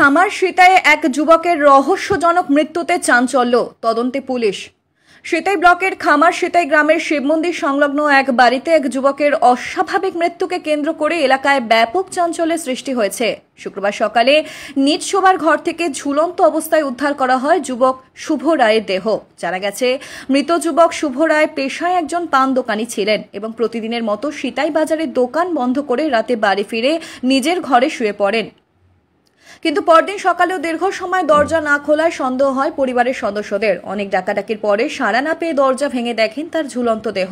খামার সিতায়ে এক যুবকের রহস্যজনক মৃত্যুতে চাঞ্চল্য, তদন্তে পুলিশ। সিতাই ব্লকের খামার সিতাই গ্রামের শিব মন্দির সংলগ্ন এক বাড়িতে এক যুবকের অস্বাভাবিক মৃত্যুকে কেন্দ্র করে এলাকায় ব্যাপক চাঞ্চল্যের সৃষ্টি হয়েছে। শুক্রবার সকালে নিজ শোবার ঘর থেকে ঝুলন্ত অবস্থায় উদ্ধার করা হয় যুবক শুভ রায়ের দেহ। জানা গেছে, মৃত যুবক শুভ রায় পেশায় একজন পান দোকানি ছিলেন এবং প্রতিদিনের মতো সিতাই বাজারে দোকান বন্ধ করে রাতে বাড়ি ফিরে নিজের ঘরে শুয়ে পড়েন। কিন্তু পরদিন সকালেও দীর্ঘ সময় দরজা না খোলায় সন্দেহ হয় পরিবারের সদস্যদের। অনেক ডাকাডাকির পরে সাড়া না পেয়ে দরজা ভেঙে দেখেন তার ঝুলন্ত দেহ।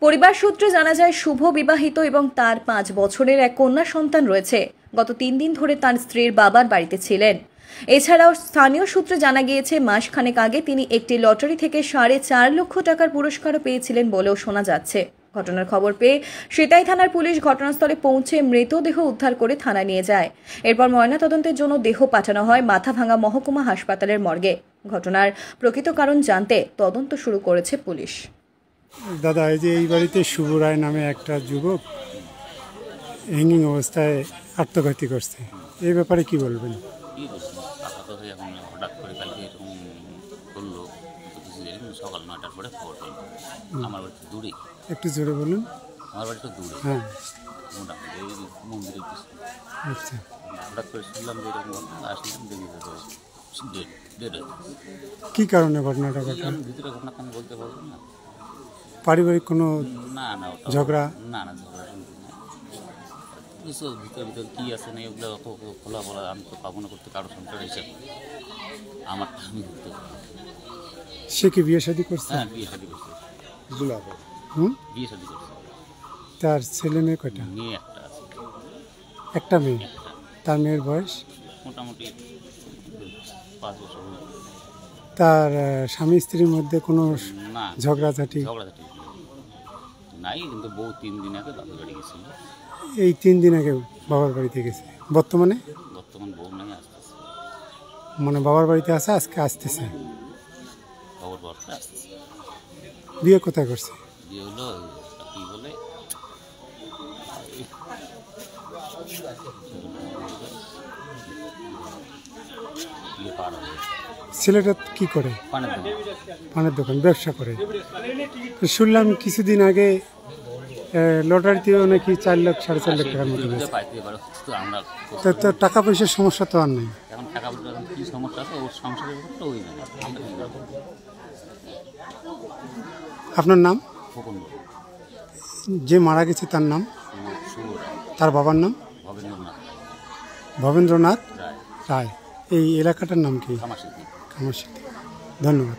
পরিবার সূত্রে জানা যায়, শুভ বিবাহিত এবং তার 5 বছরের এক কন্যা সন্তান রয়েছে। গত 3 দিন ধরে তার স্ত্রীর বাবার বাড়িতে ছিলেন। এছাড়াও স্থানীয় সূত্রে জানা গিয়েছে, মাসখানেক আগে তিনি একটি লটারি থেকে 4.5 লক্ষ টাকার পুরস্কারও পেয়েছিলেন বলেও শোনা যাচ্ছে। ঘটনার খবর পেয়ে সিতাই থানার পুলিশ ঘটনাস্থলে পৌঁছে মৃতদেহ উদ্ধার করে থানায় নিয়ে যায়। এরপর ময়নাতদন্তের জন্য দেহ পাঠানো হয় মাথাভাঙ্গা মহকুমা হাসপাতালের মর্গে। ঘটনার প্রকৃত কারণ জানতে তদন্ত শুরু করেছে পুলিশ। দাদা, এই যে এই বাড়িতে শুভ রায় নামে একটা যুবক হ্যাঙ্গিং অবস্থায় আত্মঘাতী করছে, এই ব্যাপারে কি বলবেন? হঠাৎ করে কালকে এরকম করলো, সকাল 9টার পরে খবর পেল। আমার বাড়ি দূরে, একটু জোরে বলুন। আমার বাড়ি তো দূরে, হ্যাঁ, মোটামুটি এই মন্দিরের পিছনে। আচ্ছা, হঠাৎ করে শুনলাম যে এরকম আসলাম, দেখি ডেড। কি কারণে ঘটনাটা ঘটে? ভিতরে ঘটনা আমি বলতে পারবো না। পারিবারিক কোনো না ঝগড়া? না ঝগড়া শুনছি না। কিছু ভিতর কী আছে না এগুলো অত খোলা বলা আমি তো পাবো না করতে, কারো সংসার হিসেবে আমারটা আমি করতে পারবো। সে কি বিয়ে শাদী করছে? হ্যাঁ, বিয়ে শাদী করছে। বিয়ে শাদী করছে। তার ছেলে মেয়ে কয়টা? মেয়ে একটা আছে। একটা মেয়ে? তার মেয়ের বয়স মোটামুটি 5 বছর। তার স্বামী স্ত্রীর মধ্যে কোনো ঝগড়াঝাটি নাই, কিন্তু বউ 3 দিন আগে বাবার বাড়ি গেছিল। এই 3 দিন আগে বাবার বাড়িতে গেছে। বর্তমান বউ নাই, আসতেছে। মানে বাবার বাড়িতে আছে, আজকে আসতেছে। বাবার বাড়িতে আসতেছে। বিয়ে কোথায় করছে? বিয়ে হলো কি বলে ছেলেটা কি করে? পানের দোকান ব্যবসা করে। শুনলাম কিছুদিন আগে লটারিতে নাকি 4 লাখ 4.5 লাখ টাকার মতো গেছে। তো টাকা পয়সার সমস্যা তো আর নেই। এখন টাকা পয়সা কি সমস্যা আছে, ওর সংসারের ব্যাপারটা ওই জানে। আপনার নাম? যে মারা গেছে তার নাম? তার বাবার নাম? ভবেন্দ্রনাথ রায়। এই এলাকাটার নাম কি? খামার সিতাই। ধন্যবাদ।